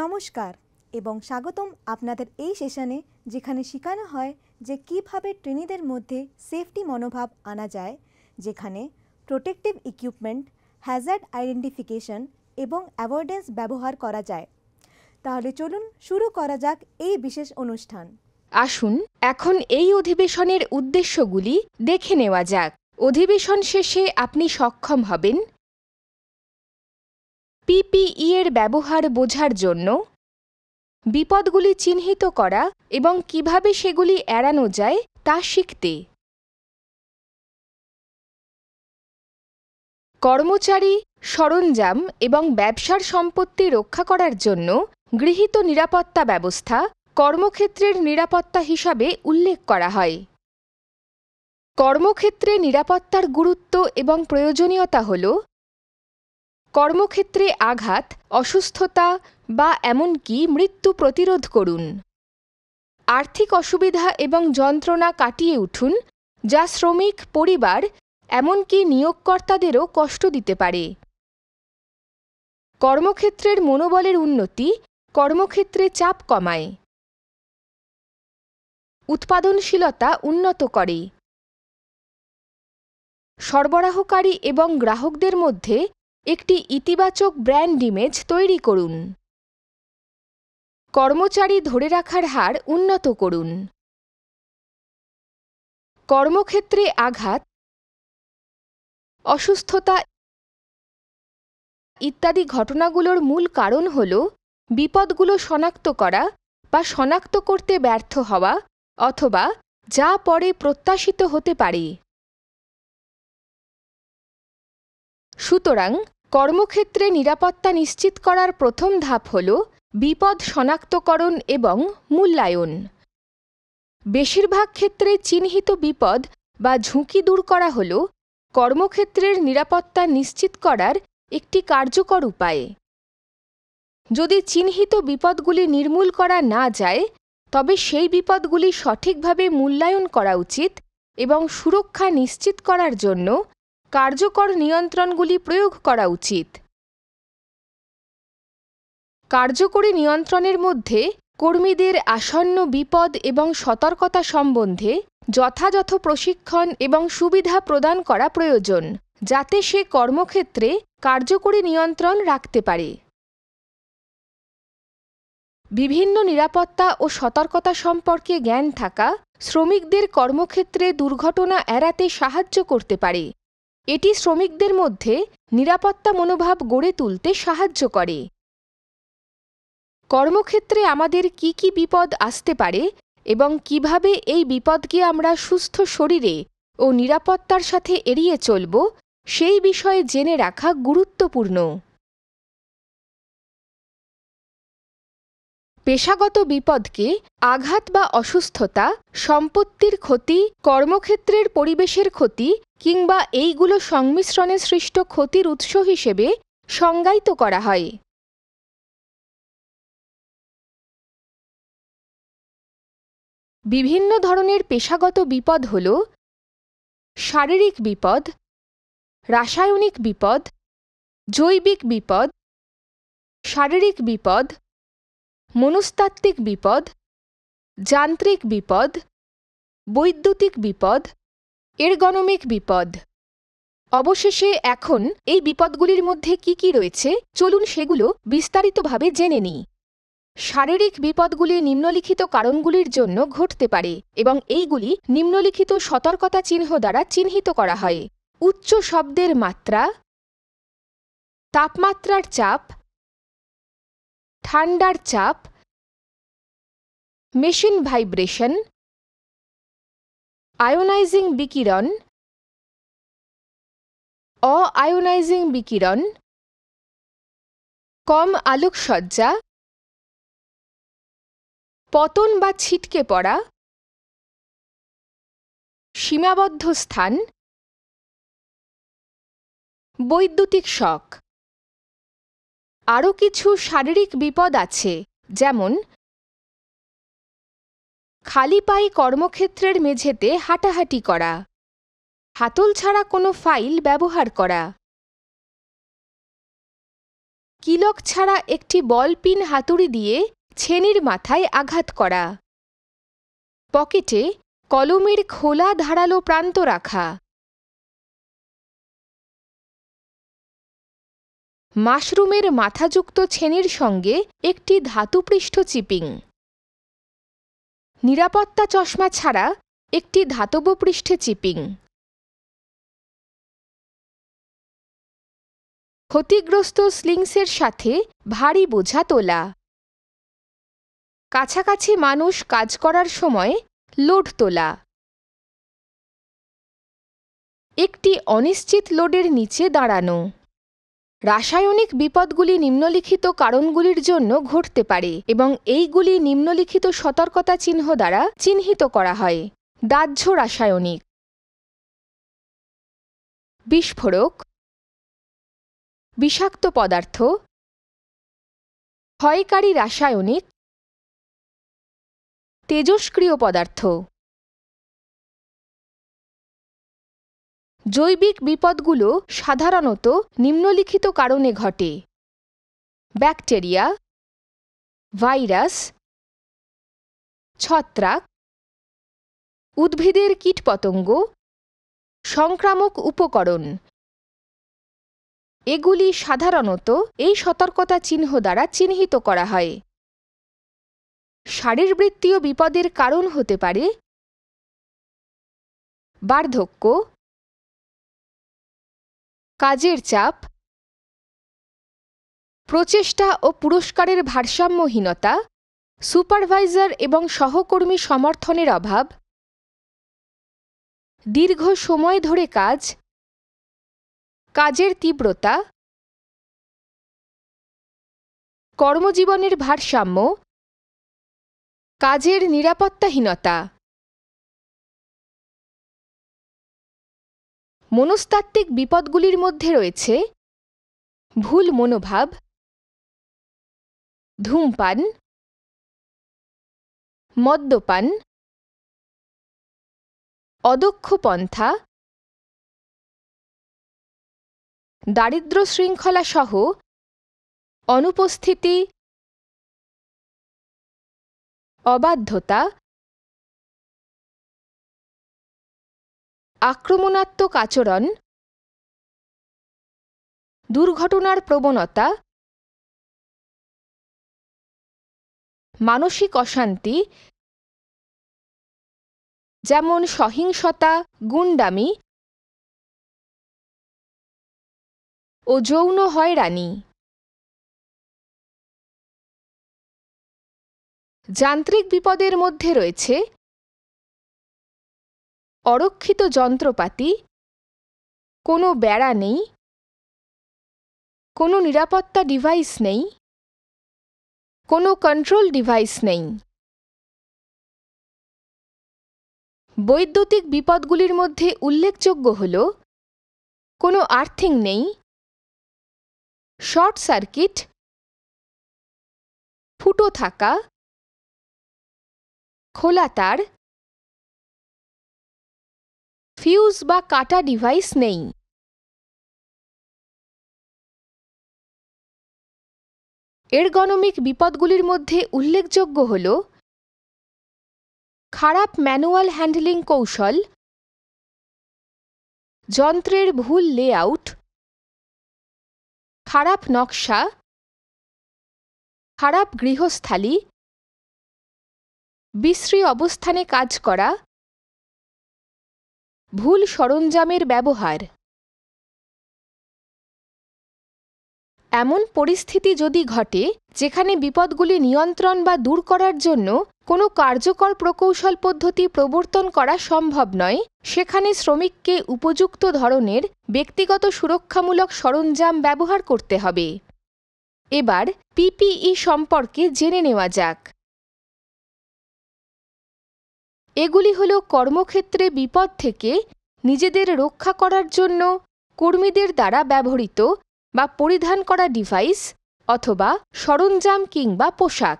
নমস্কার এবং স্বাগতম আপনাদের এই সেশনে, যেখানে শেখানো হয় যে কিভাবে ট্রেনিদের মধ্যে সেফটি মনোভাব আনা যায়, যেখানে প্রোটেক্টিভ ইকুইপমেন্ট, হ্যাজার্ড আইডেন্টিফিকেশন এবং অ্যাভয়েডেন্স ব্যবহার করা যায়। তাহলে চলুন শুরু করা যাক এই বিশেষ অনুষ্ঠান। আসুন এখন এই অধিবেশনের উদ্দেশ্যগুলি দেখে নেওয়া যাক। অধিবেশন শেষে আপনি সক্ষম হবেন পিপিই এর ব্যবহার বোঝার জন্য, বিপদগুলি চিহ্নিত করা এবং কিভাবে সেগুলি এড়ানো যায় তা শিখতে, কর্মচারী, সরঞ্জাম এবং ব্যবসার সম্পত্তি রক্ষা করার জন্য গৃহীত নিরাপত্তা ব্যবস্থা কর্মক্ষেত্রের নিরাপত্তা হিসাবে উল্লেখ করা হয়। কর্মক্ষেত্রে নিরাপত্তার গুরুত্ব এবং প্রয়োজনীয়তা হল কর্মক্ষেত্রে আঘাত, অসুস্থতা বা এমনকি মৃত্যু প্রতিরোধ করুন। আর্থিক অসুবিধা এবং যন্ত্রণা কাটিয়ে উঠুন, যা শ্রমিক, পরিবার এমনকি নিয়োগকর্তাদেরও কষ্ট দিতে পারে। কর্মক্ষেত্রের মনোবলের উন্নতি কর্মক্ষেত্রে চাপ কমায়, উৎপাদনশীলতা উন্নত করে, সরবরাহকারী এবং গ্রাহকদের মধ্যে একটি ইতিবাচক ব্র্যান্ড ইমেজ তৈরি করুন। কর্মচারী ধরে রাখার হার উন্নত করুন। কর্মক্ষেত্রে আঘাত, অসুস্থতা ইত্যাদি ঘটনাগুলোর মূল কারণ হল বিপদগুলো শনাক্ত করা বা শনাক্ত করতে ব্যর্থ হওয়া অথবা যা পরে প্রত্যাশিত হতে পারে। সুতরাং কর্মক্ষেত্রে নিরাপত্তা নিশ্চিত করার প্রথম ধাপ হল বিপদ শনাক্তকরণ এবং মূল্যায়ন। বেশিরভাগ ক্ষেত্রে চিহ্নিত বিপদ বা ঝুঁকি দূর করা হল কর্মক্ষেত্রের নিরাপত্তা নিশ্চিত করার একটি কার্যকর উপায়। যদি চিহ্নিত বিপদগুলি নির্মূল করা না যায়, তবে সেই বিপদগুলি সঠিকভাবে মূল্যায়ন করা উচিত এবং সুরক্ষা নিশ্চিত করার জন্য কার্যকর নিয়ন্ত্রণগুলি প্রয়োগ করা উচিত। কার্যকরী নিয়ন্ত্রণের মধ্যে কর্মীদের আসন্ন বিপদ এবং সতর্কতা সম্বন্ধে যথাযথ প্রশিক্ষণ এবং সুবিধা প্রদান করা প্রয়োজন, যাতে সে কর্মক্ষেত্রে কার্যকরী নিয়ন্ত্রণ রাখতে পারে। বিভিন্ন নিরাপত্তা ও সতর্কতা সম্পর্কে জ্ঞান থাকা শ্রমিকদের কর্মক্ষেত্রে দুর্ঘটনা এড়াতে সাহায্য করতে পারে। এটি শ্রমিকদের মধ্যে নিরাপত্তা মনোভাব গড়ে তুলতে সাহায্য করে। কর্মক্ষেত্রে আমাদের কি কি বিপদ আসতে পারে এবং কিভাবে এই বিপদকে আমরা সুস্থ শরীরে ও নিরাপত্তার সাথে এড়িয়ে চলব, সেই বিষয়ে জেনে রাখা গুরুত্বপূর্ণ। পেশাগত বিপদকে আঘাত বা অসুস্থতা, সম্পত্তির ক্ষতি, কর্মক্ষেত্রের পরিবেশের ক্ষতি কিংবা এইগুলো সংমিশ্রণে সৃষ্ট ক্ষতির উৎস হিসেবে সংজ্ঞায়িত করা হয়। বিভিন্ন ধরনের পেশাগত বিপদ হল শারীরিক বিপদ, রাসায়নিক বিপদ, জৈবিক বিপদ, শারীরিক বিপদ, মনস্তাত্ত্বিক বিপদ, যান্ত্রিক বিপদ, বৈদ্যুতিক বিপদ, এরগনোমিক বিপদ। অবশেষে এখন এই বিপদগুলির মধ্যে কি কি রয়েছে, চলুন সেগুলো বিস্তারিতভাবে জেনে নিই। শারীরিক বিপদগুলি নিম্নলিখিত কারণগুলির জন্য ঘটতে পারে এবং এইগুলি নিম্নলিখিত সতর্কতা চিহ্ন দ্বারা চিহ্নিত করা হয়: উচ্চ শব্দের মাত্রা, তাপমাত্রার চাপ, ঠান্ডার চাপ, মেশিন ভাইব্রেশন, আয়োনাইজিং বিকিরণ, অ-আয়োনাইজিং বিকিরণ, কম আলোকসজ্জা, পতন বা ছিটকে পড়া, সীমাবদ্ধ স্থান, বৈদ্যুতিক শক। আরও কিছু শারীরিক বিপদ আছে, যেমন খালি পায়ে কর্মক্ষেত্রের মেঝেতে হাঁটাহাঁটি করা, হাতল ছাড়া কোনো ফাইল ব্যবহার করা, কিলক ছাড়া একটি বল পিন হাতুড়ি দিয়ে ছেনির মাথায় আঘাত করা। পকেটে কলমের খোলা ধারালো প্রান্ত রাখা। মাশরুমের মাথাযুক্ত ছেনির সঙ্গে একটি ধাতুপৃষ্ঠ চিপিং। নিরাপত্তা চশমা ছাড়া একটি ধাতব পৃষ্ঠে চিপিং। ক্ষতিগ্রস্ত স্লিংসের সাথে ভারী বোঝা তোলা। কাছাকাছি মানুষ কাজ করার সময় লোড তোলা। একটি অনিশ্চিত লোডের নিচে দাঁড়ানো। রাসায়নিক বিপদগুলি নিম্নলিখিত কারণগুলির জন্য ঘটতে পারে এবং এইগুলি নিম্নলিখিত সতর্কতা চিহ্ন দ্বারা চিহ্নিত করা হয়। দাহ্য রাসায়নিক, বিস্ফোরক, বিষাক্ত পদার্থ, ক্ষয়কারী রাসায়নিক, তেজস্ক্রিয় পদার্থ। জৈবিক বিপদগুলো সাধারণত নিম্নলিখিত কারণে ঘটে: ব্যাকটেরিয়া, ভাইরাস, ছত্রাক, উদ্ভিদের কীটপতঙ্গ, সংক্রামক উপকরণ। এগুলি সাধারণত এই সতর্কতা চিহ্ন দ্বারা চিহ্নিত করা হয়। শারীরবৃত্তীয় বিপদের কারণ হতে পারে বার্ধক্য, কাজের চাপ, প্রচেষ্টা ও পুরস্কারের ভারসাম্যহীনতা, সুপারভাইজার এবং সহকর্মী সমর্থনের অভাব, দীর্ঘ সময় ধরে কাজ, কাজের তীব্রতা, কর্মজীবনের ভারসাম্য, কাজের নিরাপত্তাহীনতা। মনস্তাত্ত্বিক বিপদগুলির মধ্যে রয়েছে ভুল মনোভাব, ধূমপান, মদ্যপান, অদক্ষ পন্থা, দারিদ্র্য শৃঙ্খলা সহ অনুপস্থিতি, অবাধ্যতা, আক্রমণাত্মক আচরণ, দুর্ঘটনার প্রবণতা, মানসিক অশান্তি যেমন সহিংসতা, গুন্ডামি ও যৌন হয়রানি। যান্ত্রিক বিপদের মধ্যে রয়েছে অরক্ষিত যন্ত্রপাতি, কোনো বেড়া নেই, কোনো নিরাপত্তা ডিভাইস নেই, কোনো কন্ট্রোল ডিভাইস নেই। বৈদ্যুতিক বিপদগুলির মধ্যে উল্লেখযোগ্য হল কোনো আর্থিং নেই, শর্ট সার্কিট, ফুটো থাকা, খোলা তার, ফিউজ বা কাটা ডিভাইস নেই। এরগনোমিক বিপদগুলির মধ্যে উল্লেখযোগ্য হল খারাপ ম্যানুয়াল হ্যান্ডলিং কৌশল, যন্ত্রের ভুল লেআউট, খারাপ নকশা, খারাপ গৃহস্থালি, বিশ্রী অবস্থানে কাজ করা, ভুল সরঞ্জামের ব্যবহার। এমন পরিস্থিতি যদি ঘটে যেখানে বিপদগুলি নিয়ন্ত্রণ বা দূর করার জন্য কোনো কার্যকর প্রকৌশল পদ্ধতি প্রবর্তন করা সম্ভব নয়, সেখানে শ্রমিককে উপযুক্ত ধরনের ব্যক্তিগত সুরক্ষামূলক সরঞ্জাম ব্যবহার করতে হবে। এবার পিপিই সম্পর্কে জেনে নেওয়া যাক। এগুলি হল কর্মক্ষেত্রে বিপদ থেকে নিজেদের রক্ষা করার জন্য কর্মীদের দ্বারা ব্যবহৃত বা পরিধান করা ডিভাইস অথবা সরঞ্জাম কিংবা পোশাক।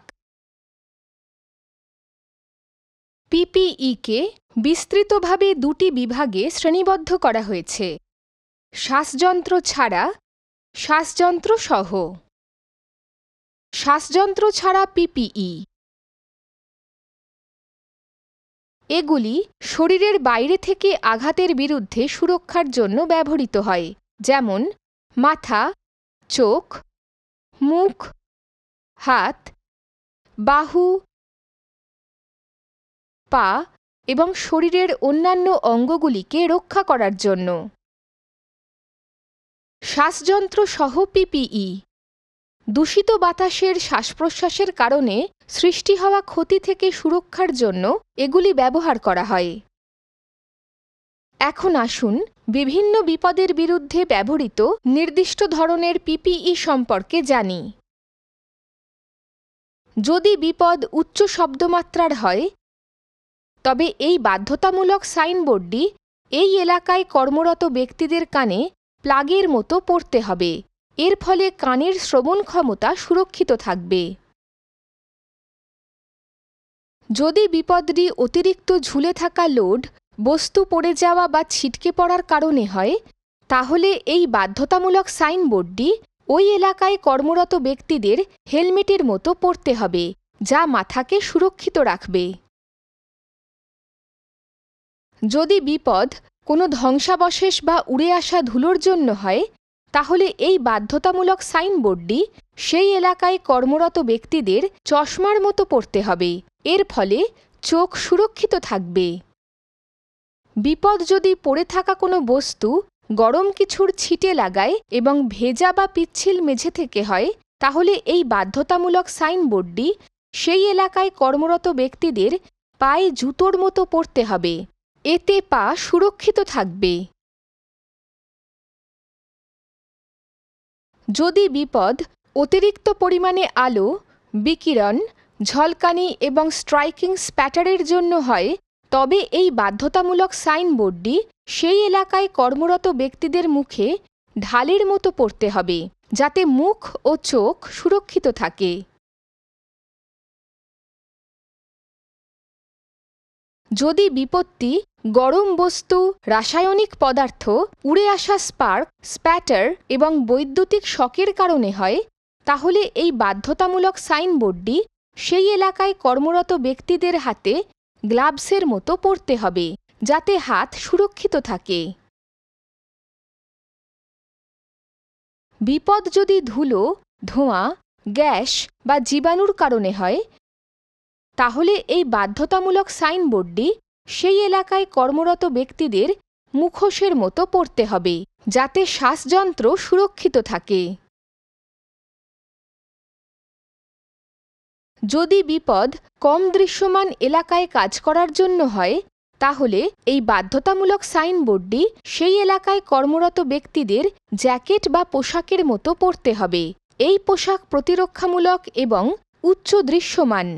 পিপিইকে বিস্তৃতভাবে দুটি বিভাগে শ্রেণীবদ্ধ করা হয়েছে: শ্বাসযন্ত্র ছাড়া, শ্বাসযন্ত্র সহ। শ্বাসযন্ত্র ছাড়া পিপিই। এগুলি শরীরের বাইরে থেকে আঘাতের বিরুদ্ধে সুরক্ষার জন্য ব্যবহৃত হয়, যেমন মাথা, চোখ, মুখ, হাত, বাহু, পা এবং শরীরের অন্যান্য অঙ্গগুলিকে রক্ষা করার জন্য। শ্বাসযন্ত্র সহ পিপিই। দূষিত বাতাসের শ্বাসপ্রশ্বাসের কারণে সৃষ্টি হওয়া ক্ষতি থেকে সুরক্ষার জন্য এগুলি ব্যবহার করা হয়। এখন আসুন বিভিন্ন বিপদের বিরুদ্ধে ব্যবহৃত নির্দিষ্ট ধরনের পিপিই সম্পর্কে জানি। যদি বিপদ উচ্চ শব্দমাত্রার হয়, তবে এই বাধ্যতামূলক সাইনবোর্ডটি এই এলাকায় কর্মরত ব্যক্তিদের কানে প্লাগের মতো পড়তে হবে। এর ফলে কানের শ্রবণ ক্ষমতা সুরক্ষিত থাকবে। যদি বিপদটি অতিরিক্ত ঝুলে থাকা লোড, বস্তু পড়ে যাওয়া বা ছিটকে পড়ার কারণে হয়, তাহলে এই বাধ্যতামূলক সাইনবোর্ডটি ওই এলাকায় কর্মরত ব্যক্তিদের হেলমেটের মতো পরতে হবে, যা মাথাকে সুরক্ষিত রাখবে। যদি বিপদ কোনো ধ্বংসাবশেষ বা উড়ে আসা ধুলোর জন্য হয়, তাহলে এই বাধ্যতামূলক সাইনবোর্ডটি সেই এলাকায় কর্মরত ব্যক্তিদের চশমার মতো পরতে হবে। এর ফলে চোখ সুরক্ষিত থাকবে। বিপদ যদি পড়ে থাকা কোনো বস্তু গরম কিছুর ছিটে লাগায় এবং ভেজা বা পিচ্ছিল মেঝে থেকে হয়, তাহলে এই বাধ্যতামূলক সাইনবোর্ডটি সেই এলাকায় কর্মরত ব্যক্তিদের পায়ে জুতোর মতো পরতে হবে। এতে পা সুরক্ষিত থাকবে। যদি বিপদ অতিরিক্ত পরিমাণে আলো, বিকিরণ, ঝলকানি এবং স্ট্রাইকিং স্প্যাটারের জন্য হয়, তবে এই বাধ্যতামূলক সাইনবোর্ডটি সেই এলাকায় কর্মরত ব্যক্তিদের মুখে ঢালের মতো পড়তে হবে, যাতে মুখ ও চোখ সুরক্ষিত থাকে। যদি বিপত্তি গরম বস্তু, রাসায়নিক পদার্থ, উড়ে আসা স্পার্ক, স্প্যাটার এবং বৈদ্যুতিক শকের কারণে হয়, তাহলে এই বাধ্যতামূলক সাইনবোর্ডটি সেই এলাকায় কর্মরত ব্যক্তিদের হাতে গ্লাভসের মতো পরতে হবে, যাতে হাত সুরক্ষিত থাকে। বিপদ যদি ধুলো, ধোঁয়া, গ্যাস বা জীবাণুর কারণে হয়, তাহলে এই বাধ্যতামূলক সাইনবোর্ডটি সেই এলাকায় কর্মরত ব্যক্তিদের মুখোশের মতো পরতে হবে, যাতে শ্বাসযন্ত্র সুরক্ষিত থাকে। যদি বিপদ কম দৃশ্যমান এলাকায় কাজ করার জন্য হয়, তাহলে এই বাধ্যতামূলক সাইনবোর্ডটি সেই এলাকায় কর্মরত ব্যক্তিদের জ্যাকেট বা পোশাকের মতো পরতে হবে। এই পোশাক প্রতিরক্ষামূলক এবং উচ্চ দৃশ্যমান।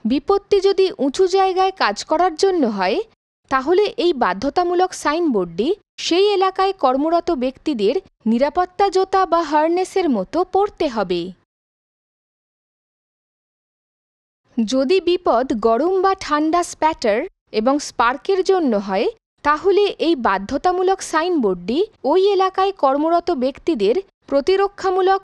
বিপত্তি যদি উঁচু জায়গায় কাজ করার জন্য হয়, তাহলে এই বাধ্যতামূলক সাইনবোর্ডটি সেই এলাকায় কর্মরত ব্যক্তিদের নিরাপত্তা জোতা বা হার্নেসের মতো পরতে হবে। যদি বিপদ গরম বা ঠান্ডা স্প্যাটার এবং স্পার্কের জন্য হয়, তাহলে এই বাধ্যতামূলক সাইনবোর্ডটি ওই এলাকায় কর্মরত ব্যক্তিদের প্রতিরক্ষামূলক